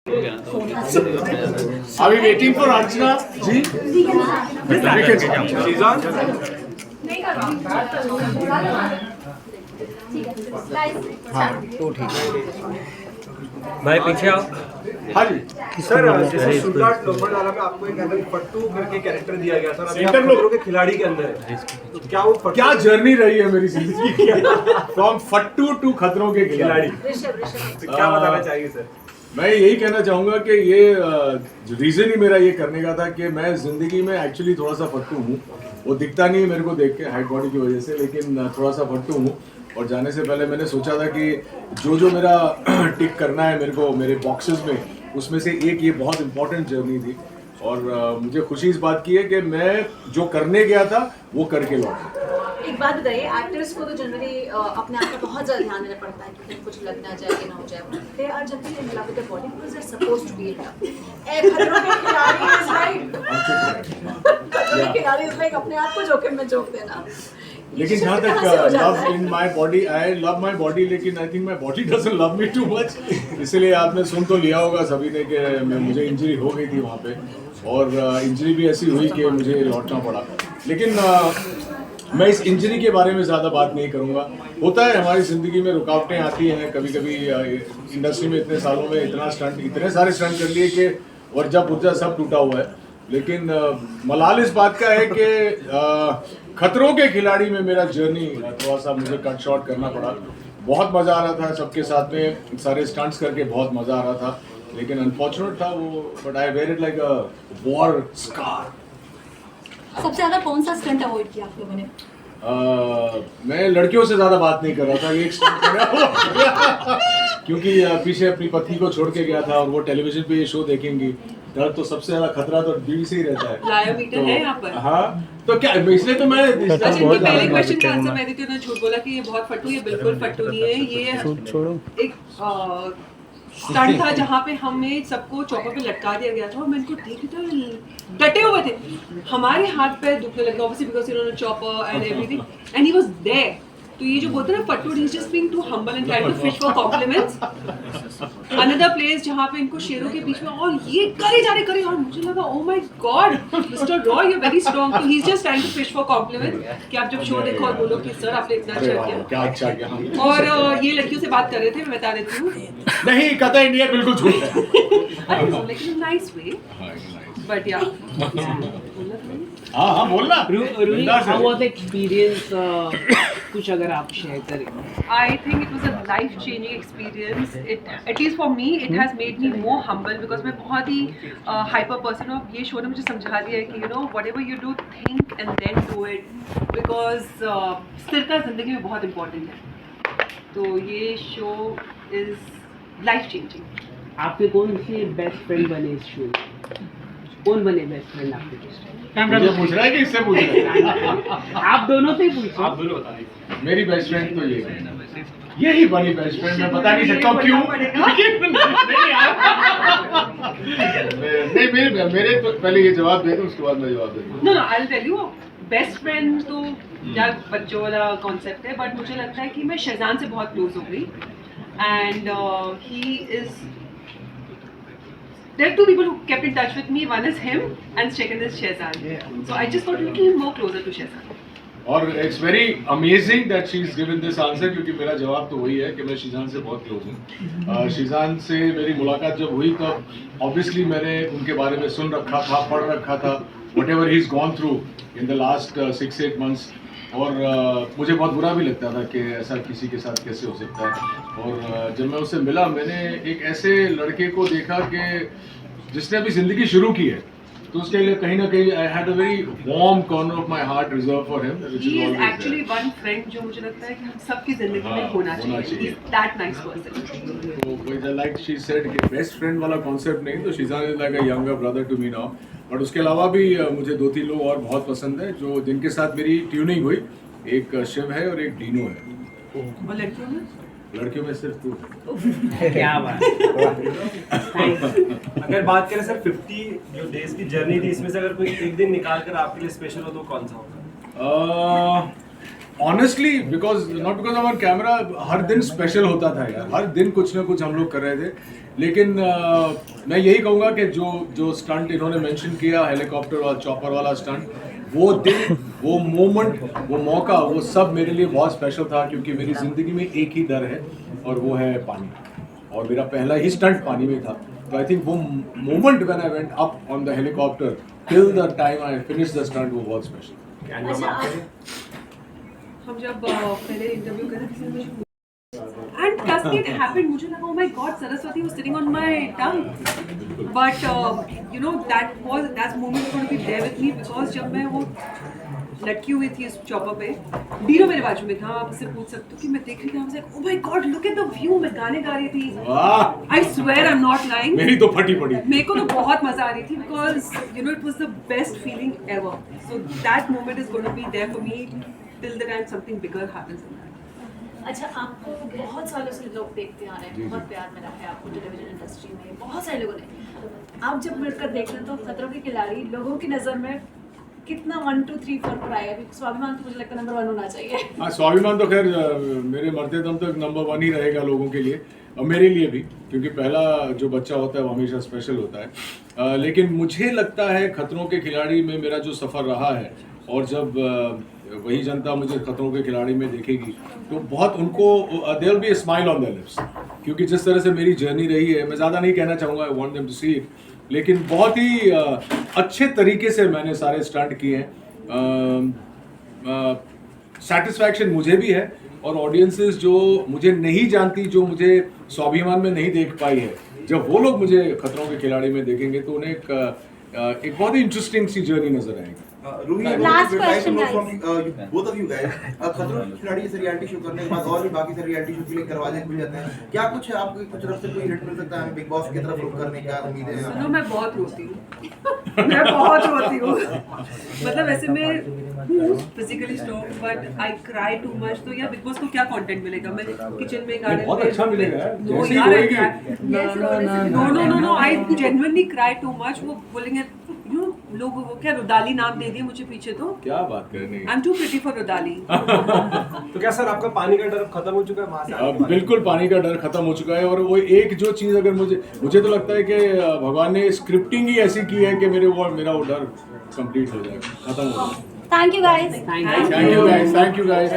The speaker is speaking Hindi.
Are we waiting for Archana ji? She's on. हाँ तो ठीक है। भाई पीछे आओ। हाँ जी। सर जैसे शुरुआत लोमड़वाला में आपको एक अंदर फट्टू करके कैरेक्टर दिया गया था, अभी आप खतरों के खिलाड़ी के अंदर है, तो क्या वो क्या जर्नी रही है मेरी जिंदगी की फ्रॉम फट्टू टू खतरों के खिलाड़ी। तो क्या बताना चाहिए सर? मैं यही कहना चाहूँगा कि ये रीज़न ही मेरा ये करने का था कि मैं ज़िंदगी में एक्चुअली थोड़ा सा फट्टू हूँ। वो दिखता नहीं है मेरे को देख के हाइट बॉडी की वजह से, लेकिन थोड़ा सा फट्टू हूँ। और जाने से पहले मैंने सोचा था कि जो मेरा टिक करना है मेरे को मेरे बॉक्सेस में, उसमें से एक ये बहुत इंपॉर्टेंट जर्नी थी। और मुझे खुशी इस बात की है कि मैं जो करने गया था वो करके लौटा। एक बात बताइए, एक्टर्स को तो जनरली अपने आप का बहुत ज़्यादा ध्यान देना पड़ता है कि कहीं कुछ लग ना जाए कि ना हो जाए। They are generally in love with the body because they are supposed to be in love. खतरों के खिलाड़ी इज लाइक खतरों के खिलाड़ी इज लाइक अपने आप को जोखिम में झोंक देना। लेकिन जहाँ तक love in my body, I love my body, लेकिन I think my body doesn't love me too much. इसलिए आपने सुन तो लिया होगा सभी ने कि मुझे इंजरी हो गई थी वहाँ पे, और इंजरी भी ऐसी हुई कि मुझे लौटना पड़ा। लेकिन मैं इस इंजरी के बारे में ज़्यादा बात नहीं करूँगा। होता है हमारी ज़िंदगी में, रुकावटें आती हैं कभी कभी। इंडस्ट्री में इतने सालों में इतने सारे स्टंट कर लिए कि वर्जा पुर्जा सब टूटा हुआ है। लेकिन मलाल इस बात का है कि खतरों के खिलाड़ी में मेरा जर्नी थोड़ा सा मुझे कट शॉर्ट करना पड़ा। बहुत मज़ा आ रहा था सबके साथ में, सारे स्टंट्स करके बहुत मज़ा आ रहा था, लेकिन अनफॉर्चुनेट था वो। But I wear it like a war scar. सबसे ज्यादा कौन सा स्टंट अवॉइड किया आप लोगों ने? मैं लड़कियों से ज़्यादा बात नहीं कर रहा था, एक स्टंट करा क्योंकि पीछे अपनी पत्नी को छोड़ के गया था और वो टेलीविजन पे ये शो देखेंगी। डर तो सबसे ज़्यादा खतरा तो बीवी से ही रहता है। लायोमीटर है यहाँ पर। हाँ तो क्या, इसलिए तो मैं अच्छा, इनके पहले क्वेश्चन का आंसर मैं देती हूँ। झूठ बोला कि ये बहुत फट्टू, ये बिल्कुल फट्टू नहीं है। ये छोड़ो। एक स्टंट था जहाँ पे हमें सबको चौपर पे लटका दिया गया था और मैं इनको देख रही थी, डटे हुए थे। हमारे हाथ पैर दुखने लगे ऑब्वियसली बिकॉज़ इन्होंने chopper and everything and he was there. तो ये जो बोलते हैं ना फट्टू, he is just being too humble and trying to fish for compliments. Another place जहाँ पे इनको शेरों के बीच में और ये करे और मुझे लगा oh my god mister Roy you are very strong. तो he is just trying to fish for compliments कि आप जब शो देखो और बोलो कि सर आपने इतना अच्छा किया। क्या अच्छा किया। और ये लड़कियों से बात कर रहे थे, मैं बता देती हूँ। नहीं कतई नहीं है, बिल्कुल झूठ है। I know, like in a nice way. But yeah. हाँ बोलना। How was the experience? कुछ अगर आप शेयर करें। I think it was a life-changing experience. It, at least for me, it has made me more humble because मैं बहुत ही hyper person हूँ। ये शो ने मुझे समझा दिया है कि you know whatever you do, think and then do it because स्थिरता जिंदगी में बहुत important है। तो ये शो is life-changing. आपके कौन से बेस्ट फ्रेंड बने इस शो में? कौन बने बेस्ट फ्रेंड आपके? मुझे पूछ रहा है कि इससे पूछ रहा है? आप दोनों से पूछो। आप दोनों बताइए। मेरी बेस्ट फ्रेंड तो यही बनी बेस्ट फ्रेंड। मैं बता नहीं सकता हूँ क्यों। नहीं मेरे तो पहले ये जवाब दे दो, उसके बाद मैं जवाब दे दूँ। No, I'll tell you. Best friend तो यार बच्चों वाला कॉन्सेप्ट है, बट मुझे लगता है कि मैं शहजान से बहुत क्लोज हो गई and he is there are two people who kept in touch with me. One is him and second is Shehzad. So I just got a little more closer to Shehzad. और it's very amazing that she is given this answer, क्योंकि मेरा जवाब तो वही है कि मैं शीजान से बहुत क्लोज हूँ। शीजान से मेरी मुलाकात जब हुई तब ऑब्वियसली मैंने उनके बारे में सुन रखा था, पढ़ रखा था, what ever he is gone through in the last 6-8 months। और मुझे बहुत बुरा भी लगता था कि ऐसा किसी के साथ कैसे हो सकता है। और जब मैं उससे मिला, मैंने एक ऐसे लड़के को देखा कि जिसने अभी ज़िंदगी शुरू की है, तो उसके लिए कहीं ना कहीं I had a very warm corner of my heart reserve for him, which He is is always actually one friend जो मुझे लगता है कि हम सबकी जिंदगी में होना चाहिए. He's that nice person. तो लाइक शी सेड कि बेस्ट फ्रेंड वाला कॉन्सेप्ट नहीं, तो Sheezan is like a younger brother to me now. But उसके अलावा भी मुझे 2-3 लोग और बहुत पसंद है जो जिनके साथ मेरी ट्यूनिंग हुई। एक शिव है और एक डीनो है। और लड़कियों में? लड़कियों में सिर्फ तू। क्या बात। अगर बात करें सर 50 जो डेज की जर्नी थी, इसमें से अगर कोई एक दिन निकाल कर आपके लिए स्पेशल हो तो कौन सा होगा? Honestly because not because of camera, हर दिन स्पेशल होता था यार, हर दिन कुछ ना कुछ हम लोग कर रहे थे। लेकिन मैं यही कहूँगा कि जो स्टंट इन्होंने मेंशन किया, हेलीकॉप्टर वाला, चॉपर वाला स्टंट, वो दिन, वो मोमेंट, वो मौका, वो सब मेरे लिए बहुत स्पेशल था, क्योंकि मेरी ज़िंदगी में एक ही डर है और वो है पानी, और मेरा पहला ही स्टंट पानी में था। तो आई थिंक वो moment when I went up on the helicopter till the time I finish the stunt, वो बहुत स्पेशल। अच्छा, हम जब पहले इंटरव्यू कर रहे थे and trust me, it happened, मुझे लगा oh my god Saraswati was sitting on my tongue, but you know that moment was going to be there with me because जब मैं वो लटकी हुई थी इस चॉपर पे, डीरो मेरे बाजू में था, आप उससे पूछ सकते हो कि मैं देख रही थी, I was like, oh my god look at the view, मैं गाने गा रही थी, I swear I'm not lying, मेरी तो फटी पड़ी। मेरे को तो बहुत मजा आ रही थी because you know it was the best feeling ever, so that moment is going to be there for me till the time something bigger happens in that. अच्छा, आपको बहुत सालों से लोग देखते आ रहे हैं, बहुत प्यार मिला है आपको टेलीविजन इंडस्ट्री में, बहुत सारे लोगों ने। आप जब मिलकर देख रहे हैं तो खतरों के खिलाड़ी लोगों की नज़र में कितना 1 2 3 4 पर आया? अभी स्वाभिमान तो मुझे लगता है नंबर 1 होना चाहिए। हाँ, स्वाभिमान तो खैर मेरे मरते दम तक नंबर 1 ही रहेगा लोगों के लिए, और मेरे लिए भी, क्योंकि पहला जो बच्चा होता है वो हमेशा स्पेशल होता है। लेकिन मुझे लगता है खतरों के खिलाड़ी में मेरा जो सफ़र रहा है, और जब वही जनता मुझे खतरों के खिलाड़ी में देखेगी तो बहुत उनको there will be a smile on their lips, क्योंकि जिस तरह से मेरी जर्नी रही है, मैं ज़्यादा नहीं कहना चाहूँगा, I want them to see it, लेकिन बहुत ही अच्छे तरीके से मैंने सारे स्टंट किए हैं। सेटिस्फैक्शन मुझे भी है, और ऑडियंसेस जो मुझे नहीं जानती, जो मुझे स्वाभिमान में नहीं देख पाई है, जब वो लोग मुझे खतरों के खिलाड़ी में देखेंगे तो उन्हें एक बहुत ही इंटरेस्टिंग सी जर्नी नजर आएगी। Last question, guys. both of you guys, खतरों के खिलाड़ी से रियलिटी शो करने के बाद और भी बाकी से रियलिटी शो के लिए दरवाजे खुल जाते हैं, क्या कुछ आपको कुछ तरफ से कोई हिट मिल सकता है बिग बॉस की तरफ रुक करने का उम्मीद है? सुनो, मैं बहुत रोती हूँ मैं बहुत रोती हूँ, मतलब ऐसे मैं हूँ physically strong but I cry too much, तो यार बिग बॉस को क्या कंटेंट मिलेगा? मैं किचन में गार्डन बहुत अच्छा मिलेगा यार, नो जैसी यार, होएगी। No I genuinely cry too much. वो बोलेंगे यू लोग वो क्या रुदाली नाम दे दिए मुझे पीछे, तो क्या बात करनी है, I am too pretty for Rudaali. तो क्या सर आपका पानी का डर अब खत्म हो चुका है वहाँ से? अब बिल्कुल पानी का डर खत्म हो चुका है, और वो एक जो चीज़ अगर मुझे तो लगता है कि भगवान ने स्क्रिप्टिंग ही ऐसी की है कि मेरा वो डर कंप्लीट हो जाएगा, खत्म हो जाएगा। Thank you guys. Thank you guys, thank you guys.